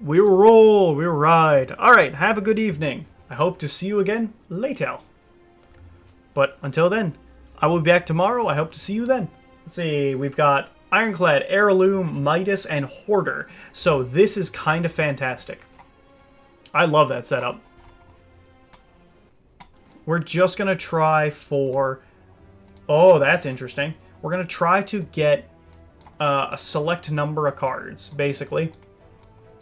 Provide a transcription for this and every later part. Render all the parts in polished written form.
We will roll. We will ride. All right. Have a good evening. I hope to see you again later. But until then, I will be back tomorrow. I hope to see you then. Let's see. We've got Ironclad, Heirloom, Midas, and Hoarder. So this is kind of fantastic. I love that setup. We're just going to try for... Oh, that's interesting. We're going to try to get a select number of cards, basically.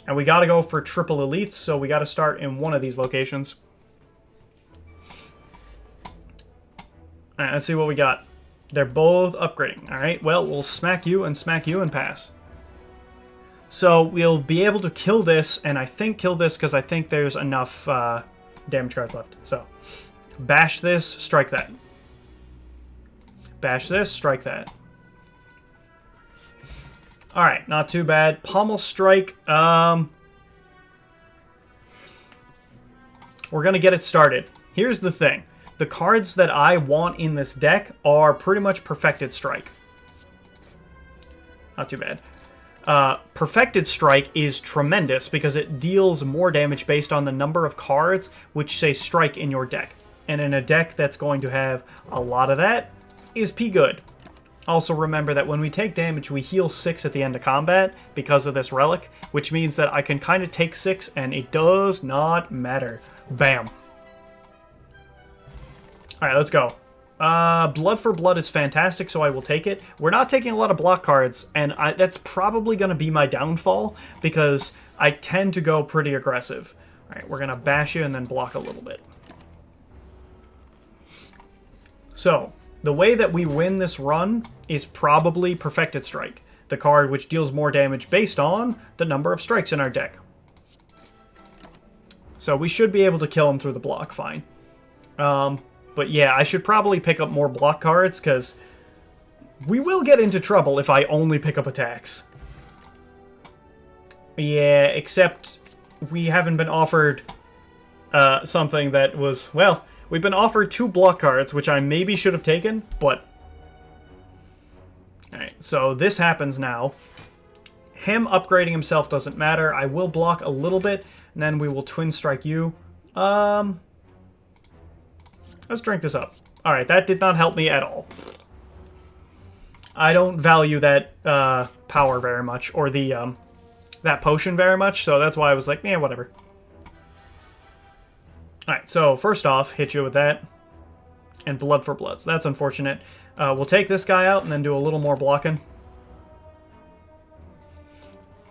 And we got to go for triple elites, so we got to start in one of these locations. Alright, let's see what we got. They're both upgrading. Alright, well, we'll smack you and pass. So we'll be able to kill this, and I think kill this because I think there's enough damage cards left. So, bash this, strike that. Bash this, strike that. Alright, not too bad. Pommel Strike. We're going to get it started. Here's the thing. The cards that I want in this deck are pretty much Perfected Strike. Not too bad. Perfected Strike is tremendous because it deals more damage based on the number of cards which say Strike in your deck. And in a deck that's going to have a lot of that, is P good. Also remember that when we take damage, we heal 6 at the end of combat because of this relic, which means that I can kind of take 6 and it does not matter. Bam. Alright, let's go. Blood for Blood is fantastic, so I will take it. We're not taking a lot of block cards, and that's probably going to be my downfall, because I tend to go pretty aggressive. Alright, we're going to bash you and then block a little bit. So, the way that we win this run is probably Perfected Strike, the card which deals more damage based on the number of strikes in our deck. So we should be able to kill him through the block fine. But yeah, I should probably pick up more block cards, because we will get into trouble if I only pick up attacks. Yeah, except we haven't been offered something that was, well, we've been offered 2 block cards, which I maybe should have taken, but... Alright, so this happens now. Him upgrading himself doesn't matter. I will block a little bit, and then we will Twin Strike you. Let's drink this up. Alright, that did not help me at all. I don't value that power very much, or the that potion very much, so that's why I was like, yeah, whatever. Alright, so first off, hit you with that. And Blood for Blood, so that's unfortunate. We'll take this guy out and then do a little more blocking.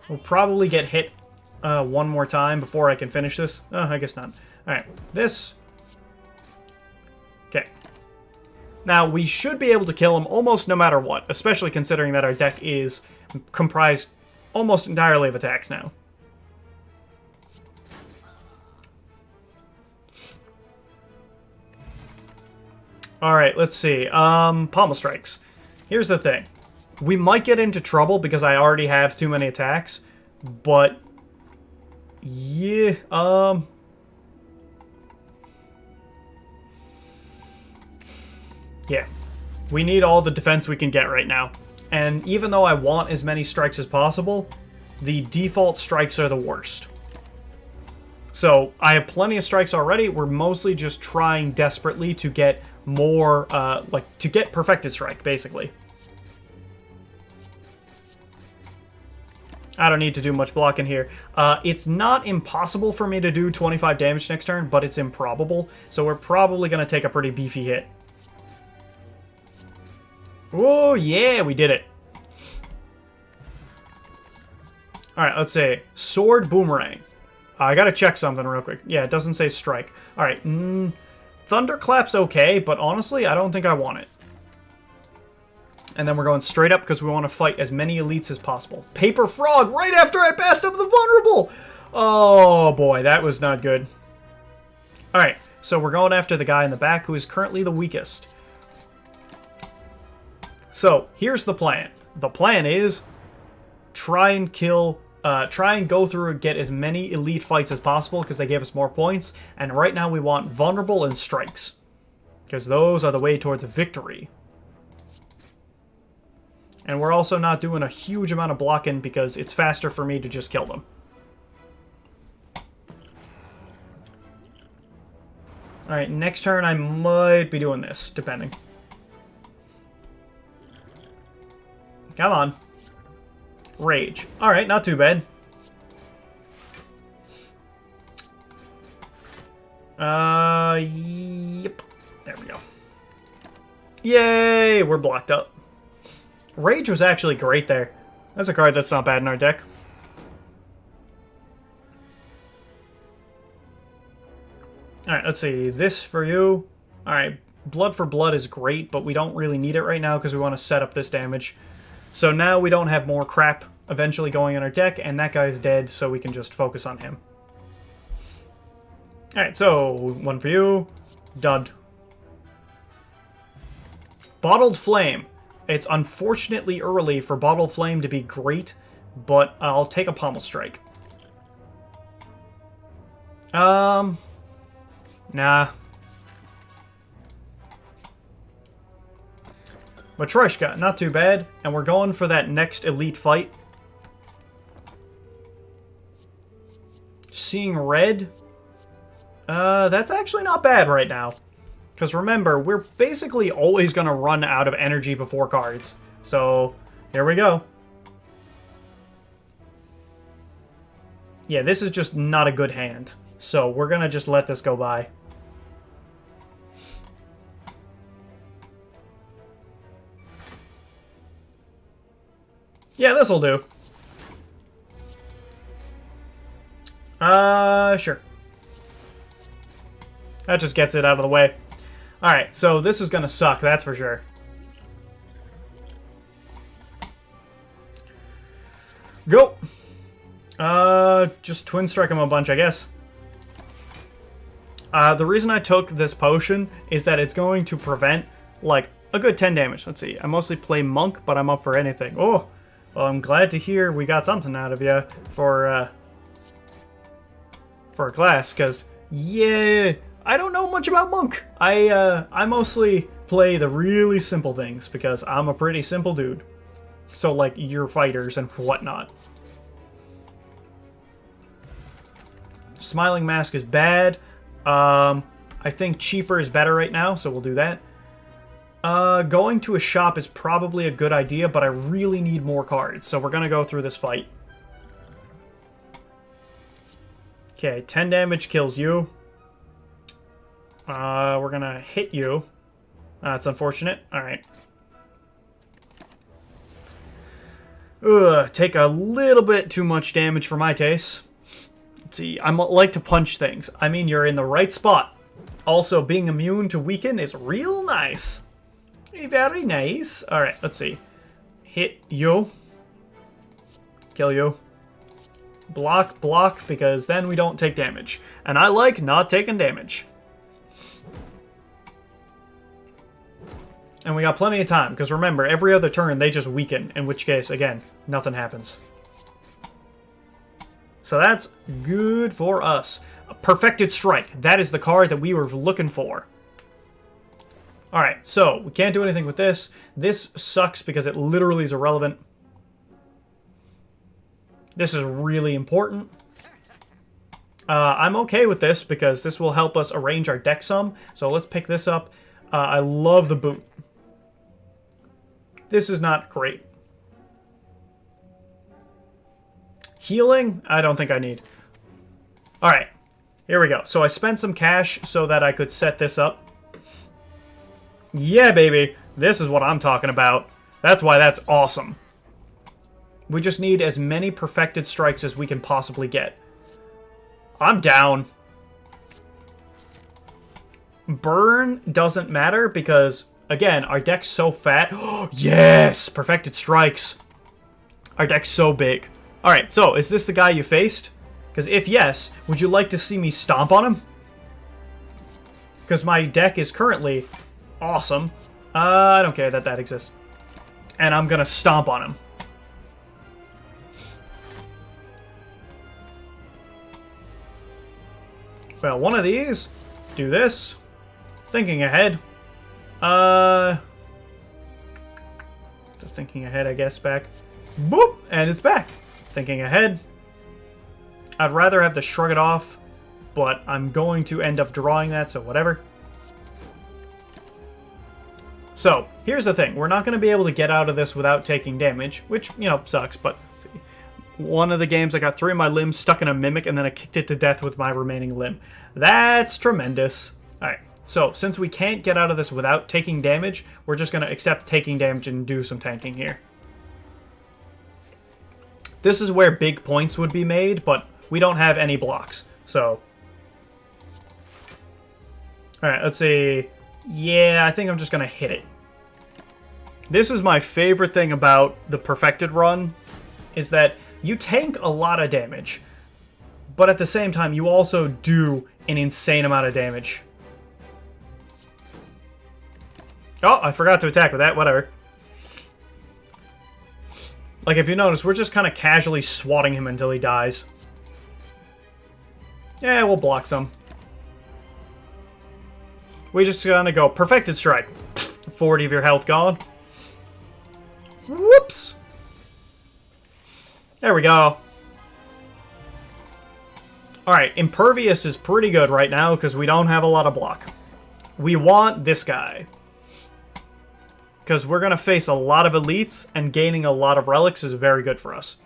We'll probably get hit one more time before I can finish this. Oh, I guess not. Alright, this... Okay. Now, we should be able to kill him almost no matter what, especially considering that our deck is comprised almost entirely of attacks now. Alright, let's see. Pommel Strikes. Here's the thing. We might get into trouble because I already have too many attacks, but... Yeah, yeah, we need all the defense we can get right now. And even though I want as many strikes as possible, the default strikes are the worst. So, I have plenty of strikes already. We're mostly just trying desperately to get more, to get Perfected Strike, basically. I don't need to do much blocking here. It's not impossible for me to do 25 damage next turn, but it's improbable. So we're probably going to take a pretty beefy hit. Oh, yeah, we did it. Alright, let's say Sword Boomerang. I gotta check something real quick. Yeah, it doesn't say strike. Alright, Thunderclap's okay, but honestly, I don't think I want it. And then we're going straight up because we want to fight as many elites as possible. Paper Frog, right after I passed up the Vulnerable! Oh boy, that was not good. Alright, so we're going after the guy in the back who is currently the weakest. So, here's the plan. The plan is try and go through and get as many elite fights as possible because they gave us more points. And right now we want Vulnerable and Strikes, because those are the way towards victory. And we're also not doing a huge amount of blocking because it's faster for me to just kill them. Alright, next turn I might be doing this, depending. Come on. Rage. Alright, not too bad. Yep. There we go. Yay! We're blocked up. Rage was actually great there. That's a card that's not bad in our deck. Alright, let's see. This for you. Alright, Blood for Blood is great, but we don't really need it right now because we want to set up this damage. So now we don't have more crap eventually going in our deck, and that guy's dead, so we can just focus on him. Alright, so one for you. Dud. Bottled Flame. It's unfortunately early for Bottled Flame to be great, but I'll take a Pommel Strike. Nah. Matryoshka, not too bad, and we're going for that next elite fight. Seeing Red. That's actually not bad right now. Because remember, we're basically always going to run out of energy before cards. So, here we go. Yeah, this is just not a good hand. So, we're going to just let this go by. Yeah, this'll do. Sure. That just gets it out of the way. Alright, so this is gonna suck, that's for sure. Go! Just Twin Strike him a bunch, I guess. The reason I took this potion is that it's going to prevent, like, a good 10 damage. Let's see, I mostly play Monk, but I'm up for anything. Oh! Well, I'm glad to hear we got something out of you for a class, because, yeah... I don't know much about Monk. I mostly play the really simple things because I'm a pretty simple dude. So, like, your fighters and whatnot. Smiling Mask is bad. I think cheaper is better right now, so we'll do that. Going to a shop is probably a good idea, but I really need more cards, so we're gonna go through this fight. Okay, 10 damage kills you. We're gonna hit you. That's unfortunate. Alright. Ugh, take a little bit too much damage for my taste. Let's see, I like to punch things. I mean, you're in the right spot. Also, being immune to weaken is real nice. Very nice. Alright, let's see. Hit you. Kill you. Block, block, because then we don't take damage. And I like not taking damage. And we got plenty of time, because remember, every other turn they just weaken, in which case, again, nothing happens. So that's good for us. A Perfected Strike. That is the card that we were looking for. Alright, so we can't do anything with this. This sucks because it literally is irrelevant. This is really important. I'm okay with this because this will help us arrange our deck some. So let's pick this up. I love the boot. This is not great. Healing? I don't think I need. Alright, here we go. So I spent some cash so that I could set this up. Yeah, baby. This is what I'm talking about. That's why that's awesome. We just need as many perfected strikes as we can possibly get. I'm down. Burn doesn't matter because, again, our deck's so fat. Yes! Perfected strikes. Our deck's so big. Alright, so is this the guy you faced? Because if yes, would you like to see me stomp on him? Because my deck is currently awesome. I don't care that that exists. And I'm gonna stomp on him. Well, one of these. Do this. Thinking ahead. The thinking ahead, I guess, back. Boop! And it's back. Thinking ahead. I'd rather have to shrug it off, but I'm going to end up drawing that, so whatever. So, here's the thing. We're not going to be able to get out of this without taking damage, which, you know, sucks, but... See. One of the games, I got 3 of my limbs stuck in a mimic, and then I kicked it to death with my remaining limb. That's tremendous. Alright, so since we can't get out of this without taking damage, we're just going to accept taking damage and do some tanking here. This is where big points would be made, but we don't have any blocks, so... Alright, let's see... Yeah, I think I'm just going to hit it. This is my favorite thing about the Perfected run, is that you tank a lot of damage, but at the same time, you also do an insane amount of damage. Oh, I forgot to attack with that, whatever. Like, if you notice, we're just kind of casually swatting him until he dies. Yeah, we'll block some. We just gonna go Perfected Strike. 40 of your health gone. Whoops! There we go. Alright, Impervious is pretty good right now because we don't have a lot of block. We want this guy. Because we're going to face a lot of elites, and gaining a lot of relics is very good for us.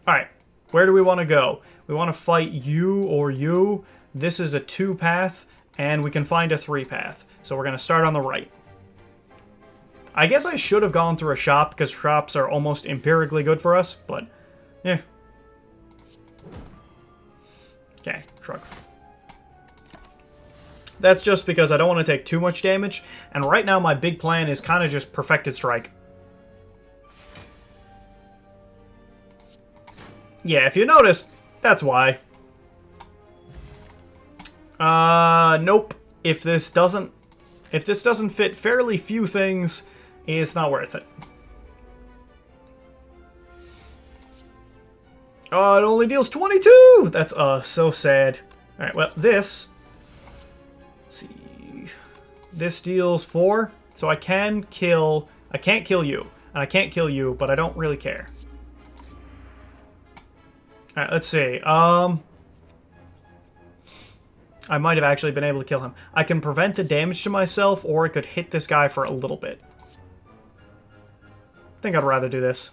Alright, where do we want to go? We want to fight you or you. This is a 2-path, and we can find a 3-path. So we're going to start on the right. I guess I should have gone through a shop, because shops are almost empirically good for us, but... yeah. Okay, shrug. That's just because I don't want to take too much damage, and right now my big plan is kind of just Perfected Strike. Yeah, if you noticed, that's why. Nope. If this doesn't fit fairly few things, it's not worth it. Oh, it only deals 22! That's, so sad. Alright, well, this... Let's see... This deals 4, so I can't kill you. And I can't kill you, but I don't really care. Alright, let's see. I might have actually been able to kill him. I can prevent the damage to myself, or I could hit this guy for a little bit. I think I'd rather do this.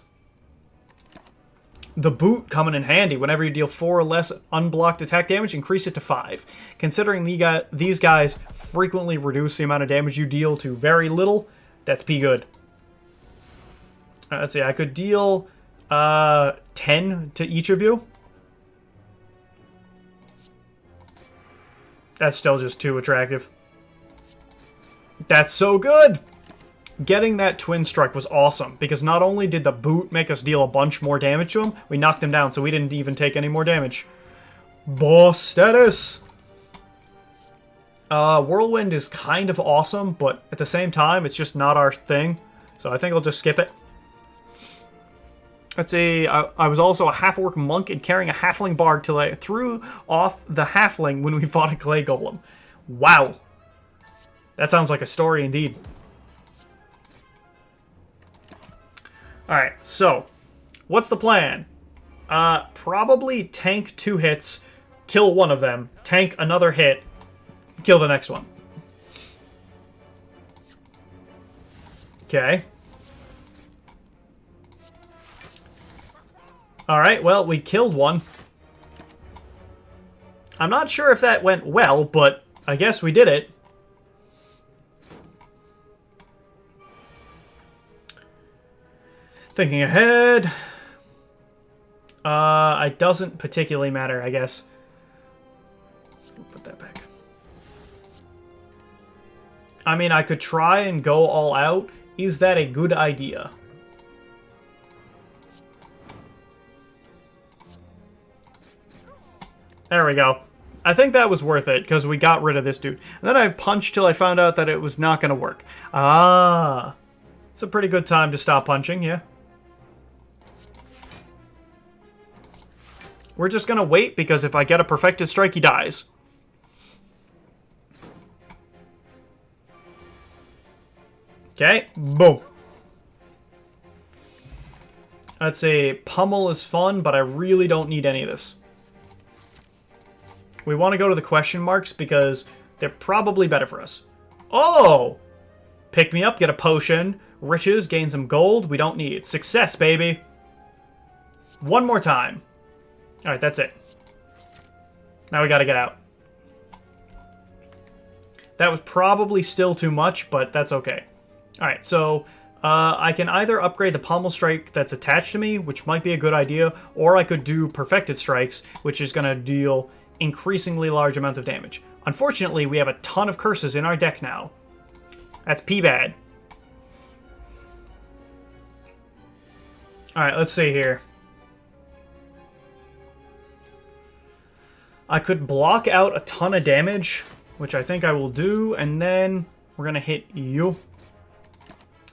The boot coming in handy. Whenever you deal 4 or less unblocked attack damage, increase it to 5. Considering these guys frequently reduce the amount of damage you deal to very little, that's pretty good. Let's see, I could deal 10 to each of you. That's still just too attractive. That's so good! Getting that Twin Strike was awesome, because not only did the boot make us deal a bunch more damage to him, we knocked him down, so we didn't even take any more damage. Boss status! Whirlwind is kind of awesome, but at the same time, it's just not our thing, so I think I'll just skip it. Let's see, I was also a half-orc monk and carrying a halfling bard till I threw off the halfling when we fought a clay golem. Wow. That sounds like a story indeed. Alright, so, what's the plan? Probably tank 2 hits, kill one of them, tank another hit, kill the next one. Okay. Alright, well, we killed one. I'm not sure if that went well, but I guess we did it. Thinking ahead. It doesn't particularly matter, I guess. Put that back. I mean, I could try and go all out. Is that a good idea? There we go. I think that was worth it, because we got rid of this dude. And then I punched till I found out that it was not going to work. Ah. It's a pretty good time to stop punching, yeah. We're just going to wait, because if I get a Perfected Strike, he dies. Okay, boom. Let's see, Pummel is fun, but I really don't need any of this. we want to go to the question marks because they're probably better for us. Oh! Pick me up, get a potion. Riches, gain some gold. We don't need. Success, baby. One more time. Alright, that's it. Now we gotta get out. That was probably still too much, but that's okay. Alright, so I can either upgrade the pommel strike that's attached to me, which might be a good idea, or I could do perfected strikes, which is going to deal increasingly large amounts of damage. Unfortunately, we have a ton of curses in our deck now. That's P-bad. Alright, let's see here. I could block out a ton of damage, which I think I will do, and then we're going to hit you.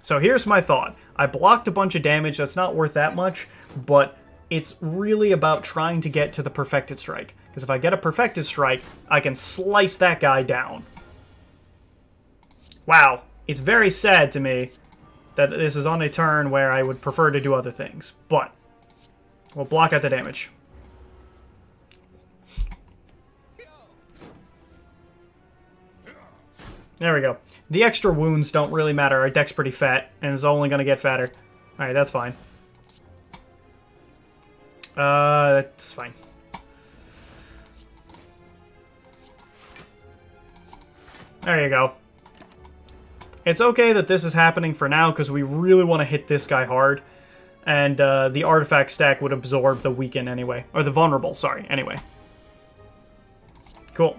So here's my thought. I blocked a bunch of damage, that's not worth that much, but it's really about trying to get to the perfected strike. Because if I get a perfected strike, I can slice that guy down. Wow, it's very sad to me that this is on a turn where I would prefer to do other things, but we'll block out the damage. There we go. The extra wounds don't really matter. Our deck's pretty fat, and it's only going to get fatter. Alright, that's fine. That's fine. There you go. It's okay that this is happening for now, because we really want to hit this guy hard. And the artifact stack would absorb the weaken anyway. Or the vulnerable, sorry, anyway. Cool.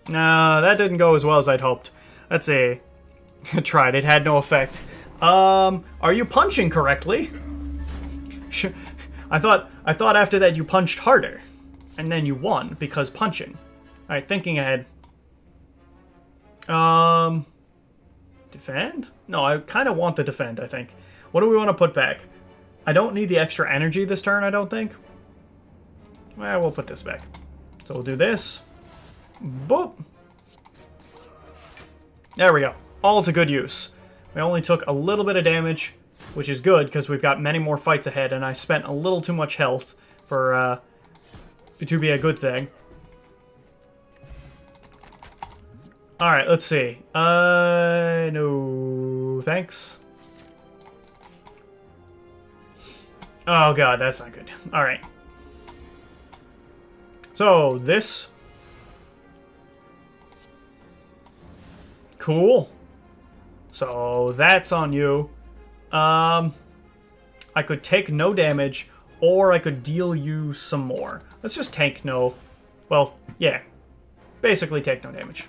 No, that didn't go as well as I'd hoped. Let's see. I tried. It had no effect. Are you punching correctly? I thought after that you punched harder. And then you won, because punching. Alright, thinking ahead. Defend? No, I kind of want the defend, I think. What do we want to put back? I don't need the extra energy this turn, I don't think. Well, we'll put this back. So we'll do this. Boop! There we go. All to good use. We only took a little bit of damage, which is good, because we've got many more fights ahead, and I spent a little too much health for, to be a good thing. Alright, let's see. No, thanks. Oh god, that's not good. Alright. So, this... Cool. So that's on you. I could take no damage, or I could deal you some more. Let's just tank no. Well, yeah. Basically take no damage.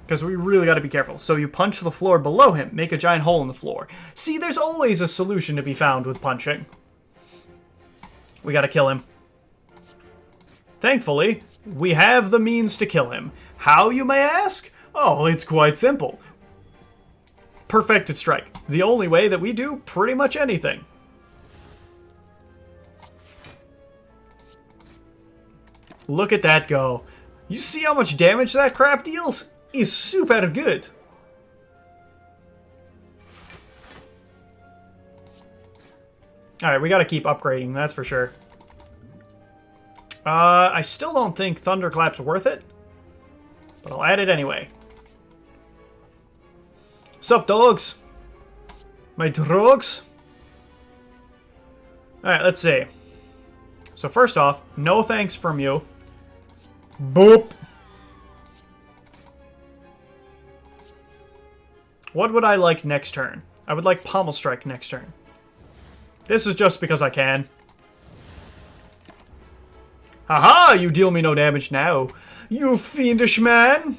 Because we really got to be careful. So you punch the floor below him, make a giant hole in the floor. See, there's always a solution to be found with punching. We got to kill him. Thankfully, we have the means to kill him. How, you may ask? Oh, it's quite simple. Perfected strike. The only way that we do pretty much anything. Look at that go. You see how much damage that crap deals? It's super good. Alright, we gotta keep upgrading, that's for sure. I still don't think Thunderclap's worth it. But I'll add it anyway. Sup, dogs? My drugs? Alright, let's see. So first off, no thanks from you. Boop! What would I like next turn? I would like Pommel Strike next turn. This is just because I can. Haha! You deal me no damage now. You fiendish man!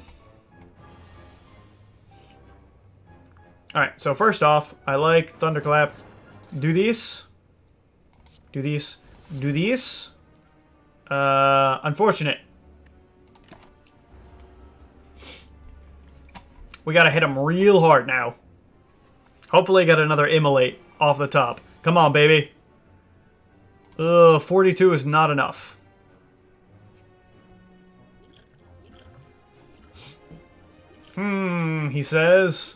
Alright, so first off, I like Thunderclap. Do these. Do these. Do these. Unfortunate. We gotta hit him real hard now. Hopefully get another Immolate off the top. Come on, baby. 42 is not enough. He says.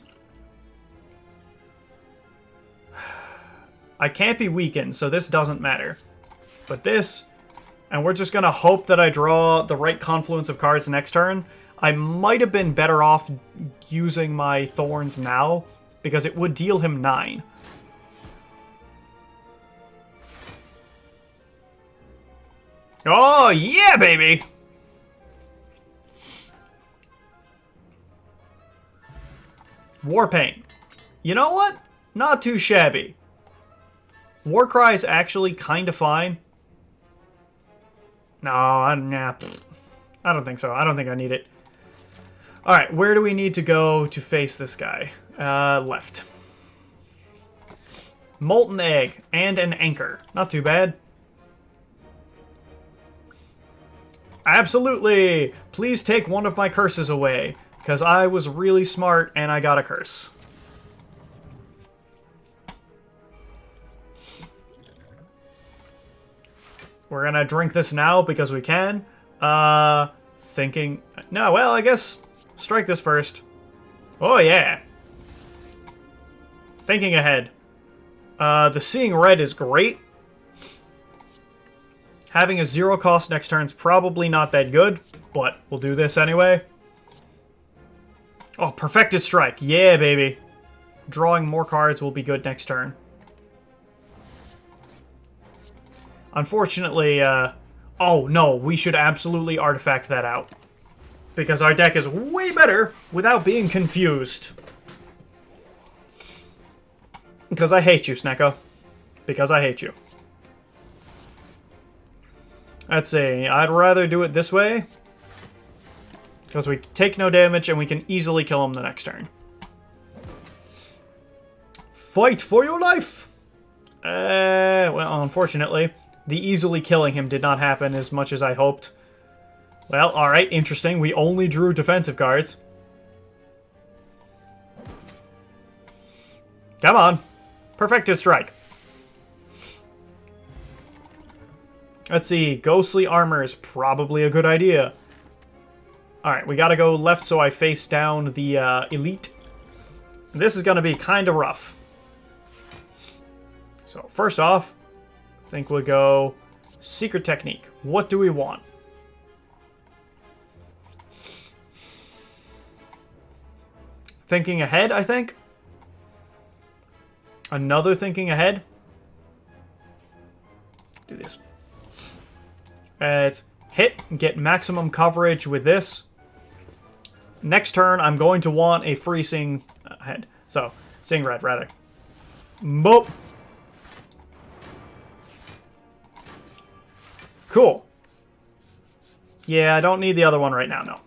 I can't be weakened, so this doesn't matter. But this, and we're just going to hope that I draw the right confluence of cards next turn. I might have been better off using my Thorns now, because it would deal him 9. Oh, yeah, baby! Warpaint. You know what? Not too shabby. Warcry is actually kind of fine. No, nah, I don't think so. I don't think I need it. Alright, where do we need to go to face this guy? Left. Molten Egg and an Anchor. Not too bad. Absolutely! Please take one of my curses away, because I was really smart and I got a curse. We're gonna drink this now because we can. Thinking... No, well, I guess strike this first. Oh, yeah. Thinking ahead. The Seeing Red is great. Having a 0 cost next turn's probably not that good, but we'll do this anyway. Oh, Perfected Strike. Yeah, baby. Drawing more cards will be good next turn. Unfortunately, oh no, we should absolutely artifact that out. Because our deck is way better without being confused. Because I hate you, Snecko. Because I hate you. Let's see, I'd rather do it this way. Because we take no damage and we can easily kill him the next turn. Fight for your life! Well, unfortunately, the easily killing him did not happen as much as I hoped. Well, alright, interesting. We only drew defensive cards. Come on. Perfected Strike. Let's see, Ghostly Armor is probably a good idea. Alright, we gotta go left so I face down the Elite. This is gonna be kind of rough. So, first off, I think we'll go Secret Technique. What do we want? Thinking Ahead, I think? Another Thinking Ahead? Do this. It's hit, get maximum coverage with this. Next turn, I'm going to want a free Seeing Ahead. So, Seeing Red, rather. Boop. Cool. Yeah, I don't need the other one right now, no.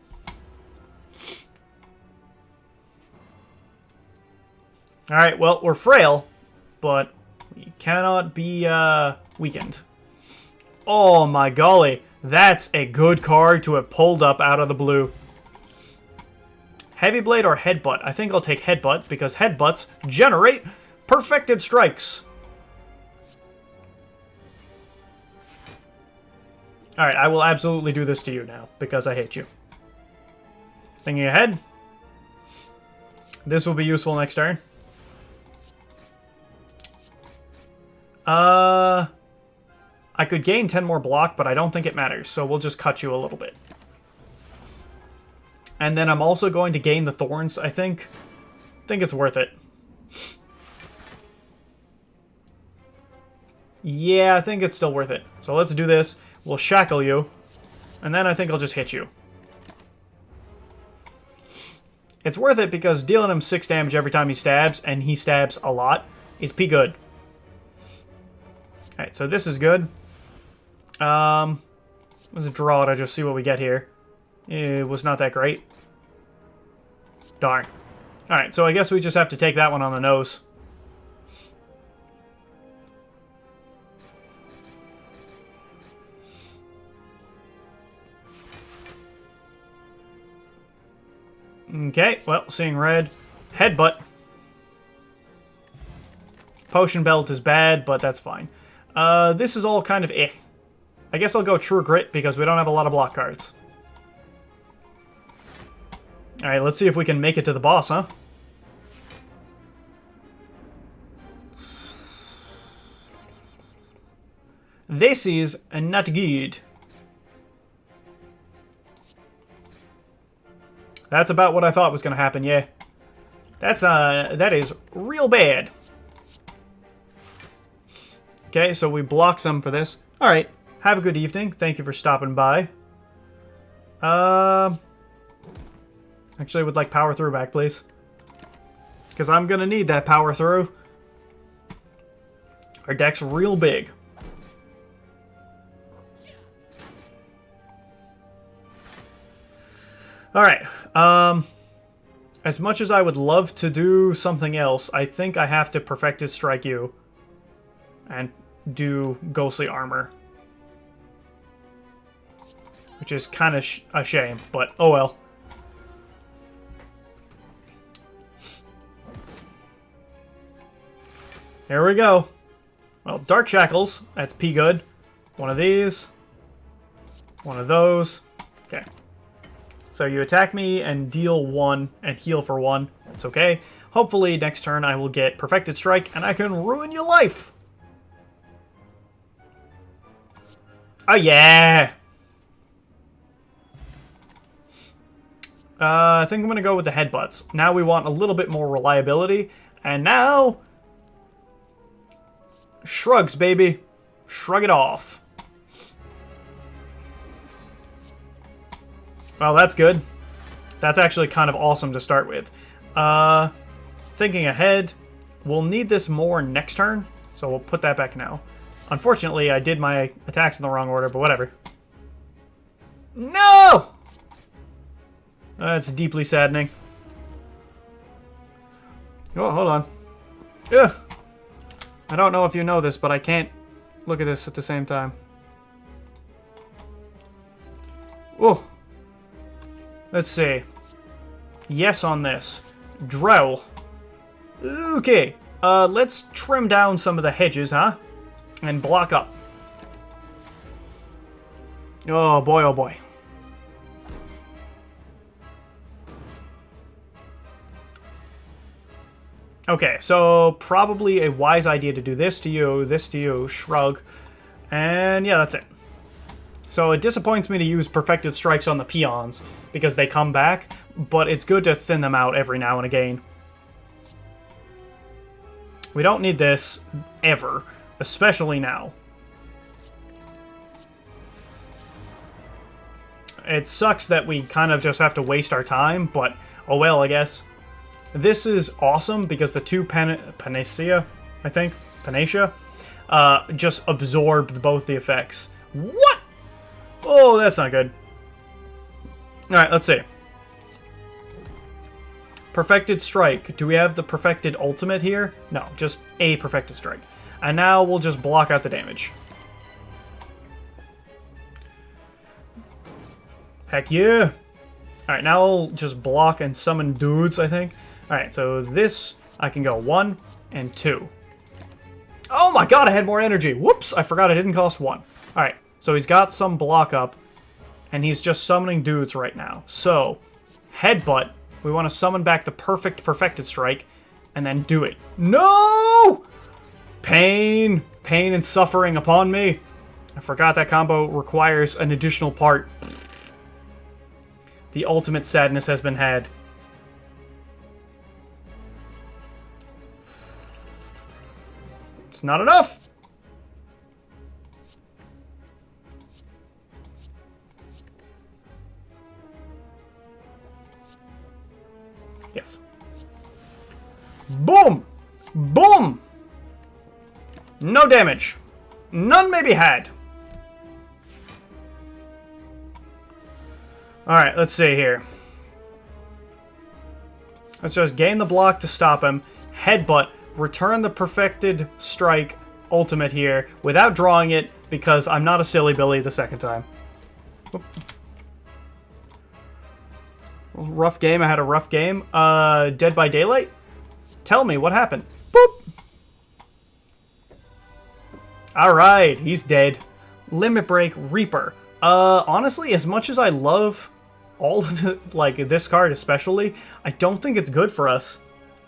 Alright, well, we're frail, but we cannot be weakened. Oh my golly, that's a good card to have pulled up out of the blue. Heavy Blade or Headbutt? I think I'll take Headbutt, because Headbutts generate Perfected Strikes. Alright, I will absolutely do this to you now, because I hate you. Thinking ahead. This will be useful next turn. I could gain 10 more block, but I don't think it matters, so we'll just cut you a little bit. And then I'm also going to gain the Thorns, I think. I think it's worth it. Yeah, I think it's still worth it. So let's do this. We'll shackle you. And then I think I'll just hit you. It's worth it because dealing him 6 damage every time he stabs, and he stabs a lot, is pretty good. Alright, so this is good. Let's draw it, I'll just see what we get here. It was not that great. Darn. Alright, so I guess we just have to take that one on the nose. Okay, well, Seeing Red. Headbutt. Potion Belt is bad, but that's fine. This is all kind of eh. I guess I'll go True Grit because we don't have a lot of block cards. Alright, let's see if we can make it to the boss, huh? This is not good. That's about what I thought was going to happen, yeah. That is real bad. Okay, so we block some for this. Alright, have a good evening. Thank you for stopping by. Actually, I would like power through back, please. Because I'm going to need that power through. Our deck's real big. Alright, as much as I would love to do something else, I think I have to Perfected Strike you. And do Ghostly Armor. Which is kind of a shame, but oh well. Here we go. Well, Dark Shackles, that's P good. One of these. One of those. Okay. So you attack me and deal 1 and heal for 1. That's okay. Hopefully next turn I will get Perfected Strike and I can ruin your life. Oh yeah! I think I'm going to go with the Headbutts. Now we want a little bit more reliability. And now... Shrugs, baby. Shrug it off. Well, that's good. That's actually kind of awesome to start with. Thinking ahead, we'll need this more next turn, so we'll put that back now. Unfortunately, I did my attacks in the wrong order, but whatever. No! That's deeply saddening. Oh, hold on. Ugh. I don't know if you know this, but I can't look at this at the same time. Oh. Let's see. Yes on this. Drow. Okay. Let's trim down some of the hedges, huh? And block up. Oh boy, oh boy. Okay, so probably a wise idea to do this to you, shrug. And yeah, that's it. So it disappoints me to use Perfected Strikes on the peons, because they come back, but it's good to thin them out every now and again. We don't need this, ever. Especially now. It sucks that we kind of just have to waste our time, but oh well, I guess. This is awesome because the two Panacea, I think, Panacea, just absorbed both the effects. What? Oh, that's not good. Alright, let's see. Perfected Strike. Do we have the Perfected Ultimate here? No, just a Perfected Strike. And now we'll just block out the damage. Heck yeah! Alright, now I'll just block and summon dudes, I think. Alright, so this, I can go 1 and 2. Oh my god, I had more energy! Whoops, I forgot it didn't cost 1. Alright, so he's got some block up, and he's just summoning dudes right now. So, Headbutt, we want to summon back the Perfected Strike, and then do it. No! Pain! Pain and suffering upon me. I forgot that combo requires an additional part. The ultimate sadness has been had. It's not enough! Yes. Boom! Boom! No damage. None may be had. Alright, let's see here. Let's just gain the block to stop him. Headbutt. Return the Perfected Strike ultimate here without drawing it because I'm not a silly Billy the second time. Oop. Rough game. I had a rough game. Dead by Daylight? Tell me, what happened? Boop! Alright, he's dead. Limit Break Reaper. Honestly, as much as I love all of it, like this card especially, I don't think it's good for us.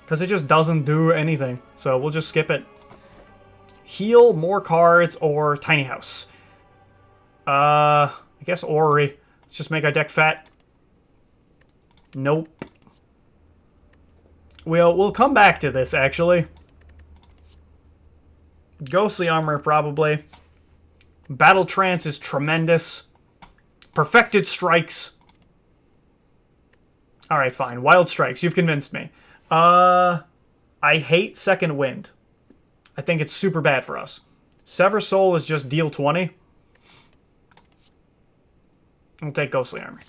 Because it just doesn't do anything. So we'll just skip it. Heal, more cards, or tiny house. I guess orrery. Let's just make our deck fat. Nope. We'll come back to this, actually. Ghostly armor, probably. Battle trance is tremendous. Perfected strikes. Alright, fine. Wild strikes. You've convinced me. I hate second wind. I think it's super bad for us. Sever soul is just deal 20. We'll take ghostly armor.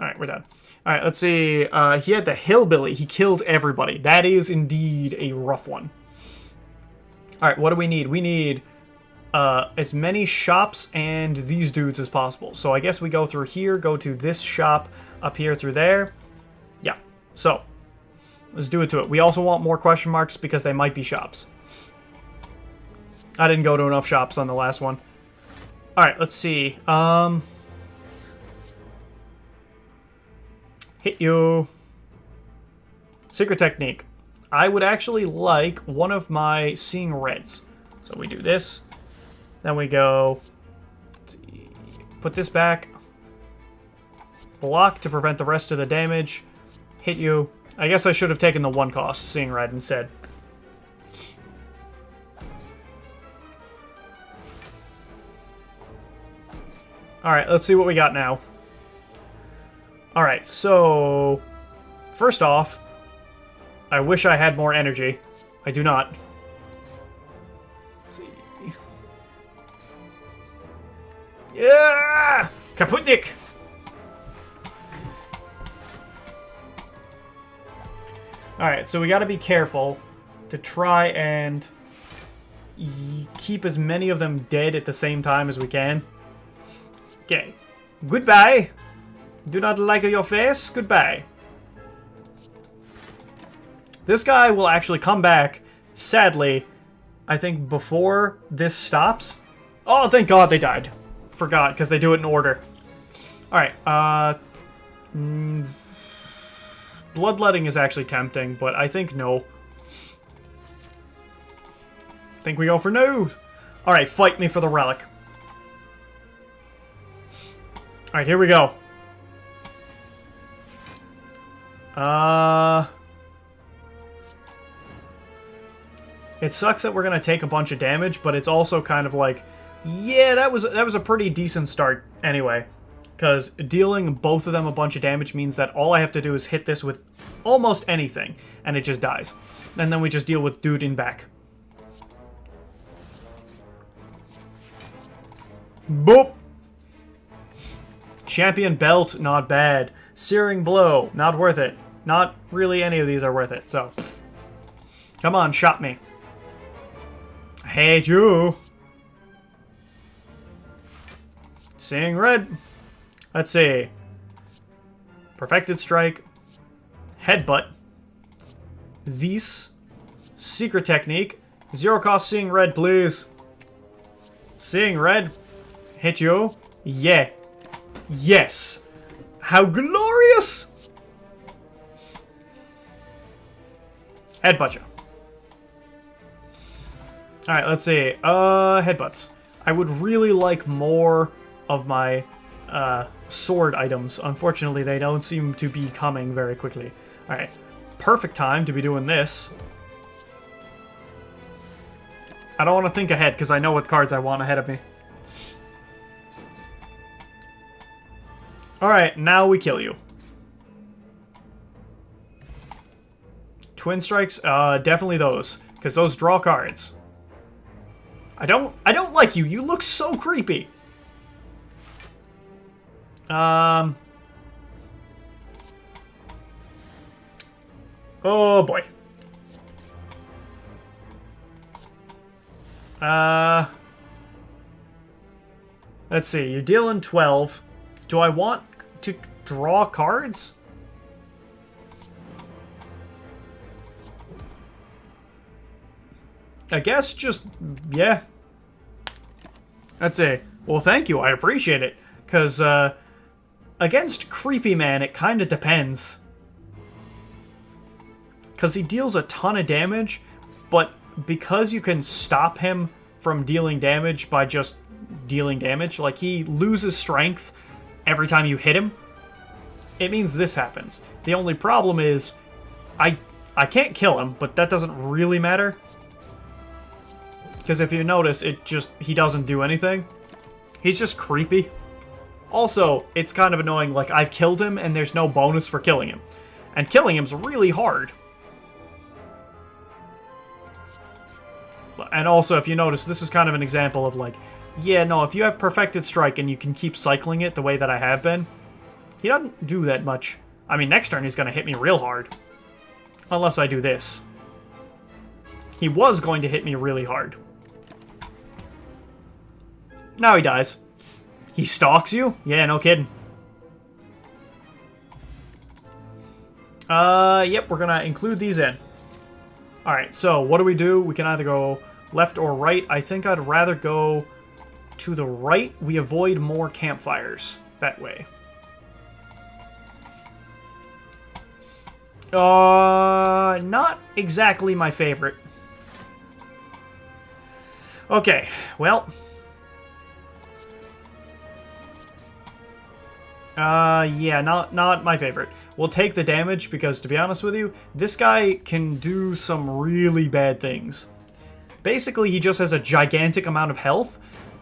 Alright, we're done. Alright, let's see. He had the hillbilly. He killed everybody. That is indeed a rough one. Alright, what do we need? We need as many shops and these dudes as possible. So I guess we go through here, go to this shop, up here through there. Yeah, so let's do it to it. We also want more question marks because they might be shops. I didn't go to enough shops on the last one. Alright, let's see. Hit you. Secret technique. I would actually like one of my seeing reds. So we do this. Then we go. Let's see, put this back. Block to prevent the rest of the damage. Hit you. I guess I should have taken the 1 cost, seeing red instead. Alright, let's see what we got now. Alright, so first off, I wish I had more energy. I do not. Let's see. Yeah! Kaputnik! Alright, so we gotta be careful to try and keep as many of them dead at the same time as we can. Okay. Goodbye! Do not like your face? Goodbye. This guy will actually come back, sadly, I think before this stops. Oh, thank God they died. Forgot, because they do it in order. Alright, bloodletting is actually tempting, but I think no. I think we go for no. Alright, fight me for the relic. Alright, here we go. It sucks that we're gonna take a bunch of damage, but it's also kind of like, yeah, that was a pretty decent start anyway. Because dealing both of them a bunch of damage means that all I have to do is hit this with almost anything, and it just dies. And then we just deal with dude in back. Boop! Champion belt, not bad. Searing blow, not worth it. Not really any of these are worth it, so. Come on, shot me. I hate you. Seeing red. Let's see. Perfected strike. Headbutt. These. Secret technique. 0 cost seeing red, please. Seeing red. Hit you. Yeah. Yes. How glorious! Headbutt you. Alright, let's see. Headbutts. I would really like more of my sword items. Unfortunately, they don't seem to be coming very quickly. Alright. Perfect time to be doing this. I don't want to think ahead, because I know what cards I want ahead of me. Alright, now we kill you. Twin strikes? Definitely those. Because those draw cards. I don't like you. You look so creepy. Oh boy. Let's see. You're dealing 12. Do I want to draw cards? I guess just, yeah. Let's see. Well, thank you. I appreciate it. Because, against Creepy Man, it kind of depends. Because he deals a ton of damage, but because you can stop him from dealing damage by just dealing damage. Like, he loses strength every time you hit him. It means this happens. The only problem is I can't kill him, but that doesn't really matter. Because if you notice, he doesn't do anything. He's just creepy. Also, it's kind of annoying, like, I've killed him and there's no bonus for killing him. And killing him's really hard. And also, if you notice, this is kind of an example of, like, yeah, no, if you have Perfected Strike and you can keep cycling it the way that I have been, he doesn't do that much. I mean, next turn he's going to hit me real hard. Unless I do this. He was going to hit me really hard. Now he dies. He stalks you? Yeah, no kidding. Yep, we're gonna include these in. Alright, so what do? We can either go left or right. I think I'd rather go to the right. We avoid more campfires that way. Not exactly my favorite. Okay, well. Yeah, not my favorite. We'll take the damage because, to be honest with you, this guy can do some really bad things. Basically, he just has a gigantic amount of health.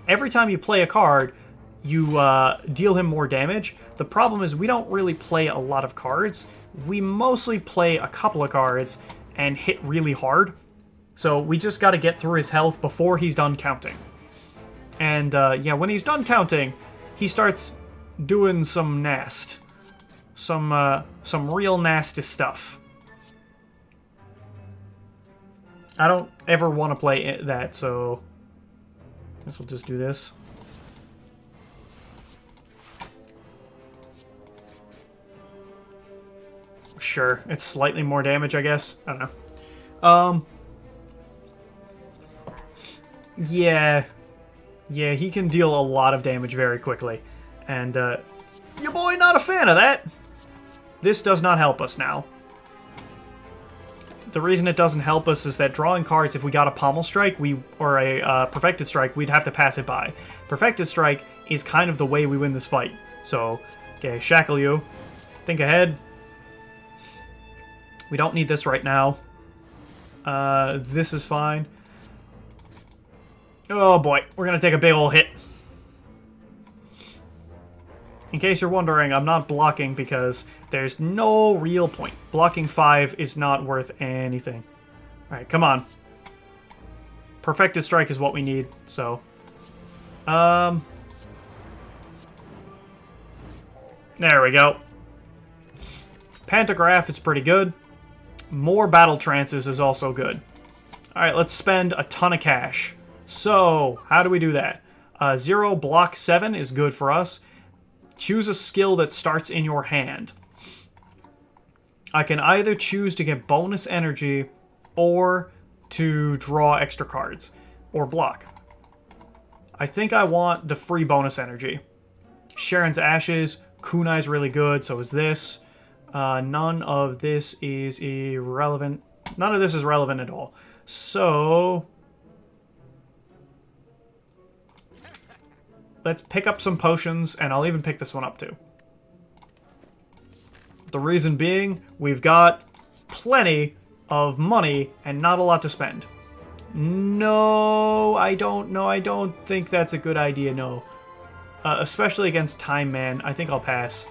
Every time you play a card, you deal him more damage. The problem is we don't really play a lot of cards. We mostly play a couple of cards and hit really hard. So we just got to get through his health before he's done counting. And yeah, when he's done counting, he starts doing some nast. Some real nasty stuff. I don't ever want to play that, so I guess we'll just do this. Sure, it's slightly more damage, I guess. I don't know. Yeah, he can deal a lot of damage very quickly. And, your boy not a fan of that. This does not help us now. The reason it doesn't help us is that drawing cards, if we got a Pommel Strike, or a Perfected Strike, we'd have to pass it by. Perfected Strike is kind of the way we win this fight. So, okay, Shackle you. Think ahead. We don't need this right now. This is fine. Oh boy, we're gonna take a big ol' hit. In case you're wondering, I'm not blocking because there's no real point. Blocking 5 is not worth anything. Alright, come on. Perfected Strike is what we need, so. There we go. Pantograph is pretty good. More Battle Trances is also good. Alright, let's spend a ton of cash. So, how do we do that? 0 block 7 is good for us. Choose a skill that starts in your hand. I can either choose to get bonus energy or to draw extra cards or block. I think I want the free bonus energy. Sharon's Ashes, Kunai's really good, so is this. None of this is irrelevant. None of this is relevant at all. So let's pick up some potions, and I'll even pick this one up too. The reason being, we've got plenty of money and not a lot to spend. No, I don't think that's a good idea, no. Especially against Time Man. I think I'll pass.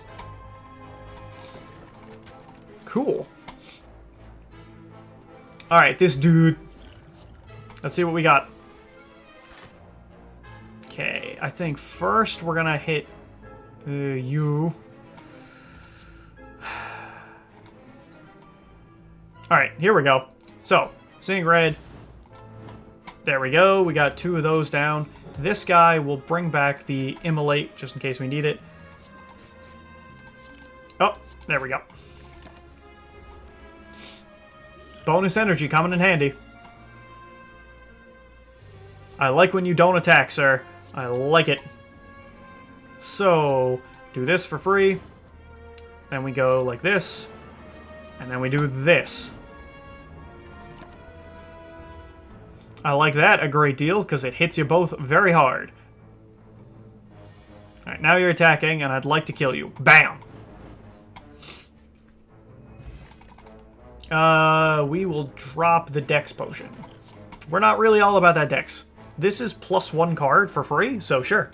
Cool. Alright, this dude. Let's see what we got. Okay, I think first we're gonna hit you. Alright, here we go. So, seeing red. There we go. We got 2 of those down. This guy will bring back the Immolate, just in case we need it. Oh, there we go. Bonus energy coming in handy. I like when you don't attack, sir. I like it. So, do this for free. Then we go like this. And then we do this. I like that a great deal, because it hits you both very hard. Alright, now you're attacking, and I'd like to kill you. Bam! We will drop the Dex potion. We're not really all about that Dex. This is +1 card for free, so sure.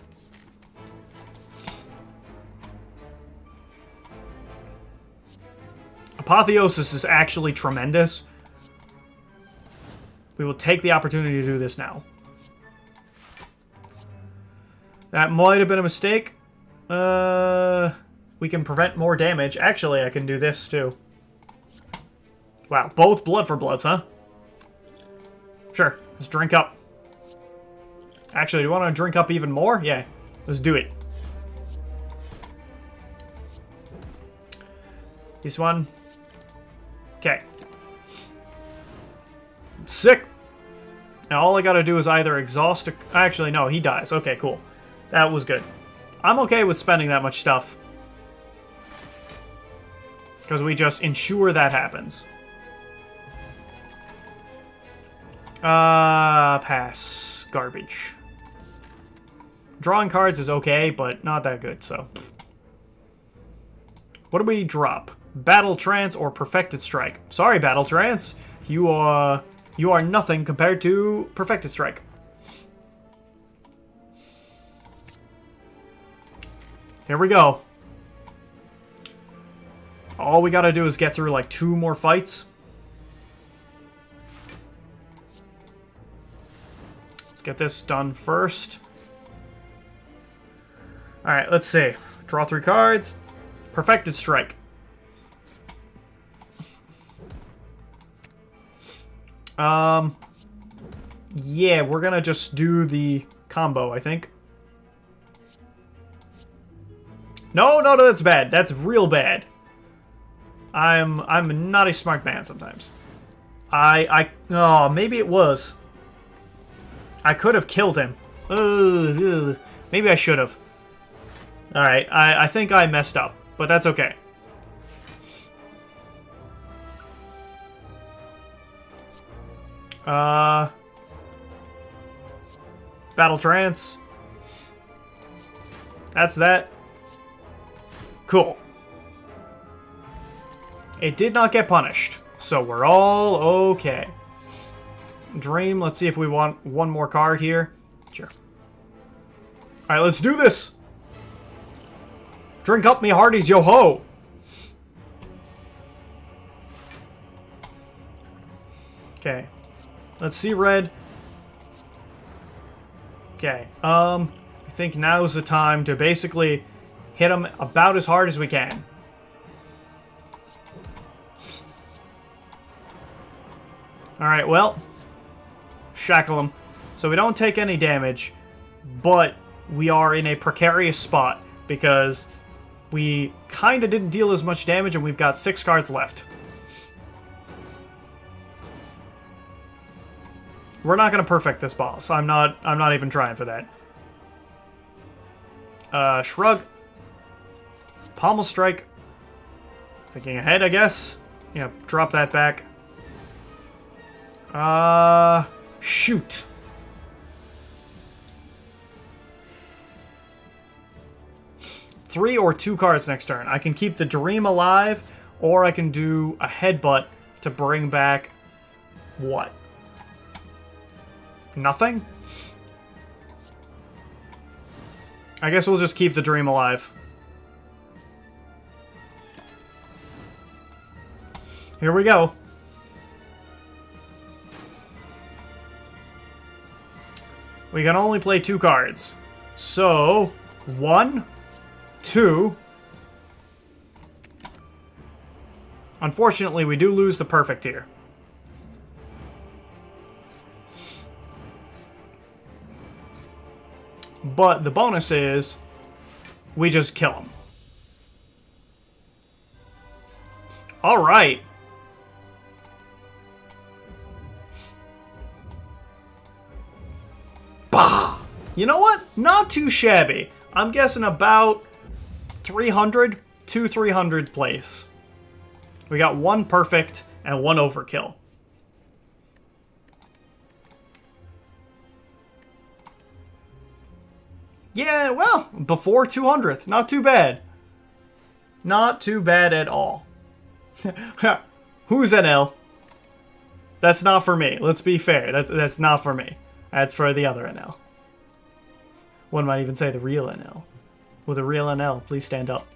Apotheosis is actually tremendous. We will take the opportunity to do this now. That might have been a mistake. We can prevent more damage. Actually, I can do this too. Wow, both blood for bloods, huh? Sure, let's drink up. Actually, do you want to drink up even more? Yeah, let's do it. This one. Okay. Sick. Now all I gotta do is either exhaust... Actually, no, he dies. Okay, cool. That was good. I'm okay with spending that much stuff. Because we just ensure that happens. Pass. Garbage. Drawing cards is okay, but not that good, so... What do we drop? Battle Trance or Perfected Strike? Sorry, Battle Trance. You are nothing compared to Perfected Strike. Here we go. All we gotta do is get through like 2 more fights. Let's get this done first. Alright, let's see. Draw 3 cards. Perfected Strike. Yeah, we're gonna just do the combo, I think. No, that's bad. That's real bad. I'm not a smart man sometimes. Oh, maybe it was. I could have killed him. Ugh. Maybe I should have. Alright, I think I messed up, but that's okay. Battle Trance. That's that. Cool. It did not get punished, so we're all okay. Dream, let's see if we want one more card here. Sure. Alright, let's do this! Drink up me hearties, yo-ho! Okay. Let's see red. Okay, I think now's the time to basically hit him about as hard as we can. Alright, well, shackle him. So we don't take any damage, but we are in a precarious spot because we kind of didn't deal as much damage and we've got 6 cards left. We're not going to perfect this boss. I'm not even trying for that. Shrug. Pommel Strike. Thinking ahead, I guess. Yeah, drop that back. Shoot. Three or 2 cards next turn. I can keep the Dream alive, or I can do a Headbutt to bring back... what? Nothing? I guess we'll just keep the Dream alive. Here we go. We can only play 2 cards. So, 1, 2. Unfortunately, we do lose the perfect here. But the bonus is, we just kill him. Alright. Bah! You know what? Not too shabby. I'm guessing about 300 to 300 place. We got 1 perfect and 1 overkill. Yeah, well, before 200th. Not too bad. Not too bad at all. Who's NL? That's not for me. Let's be fair. That's not for me. That's for the other NL. One might even say the real NL. Will the real NL please stand up?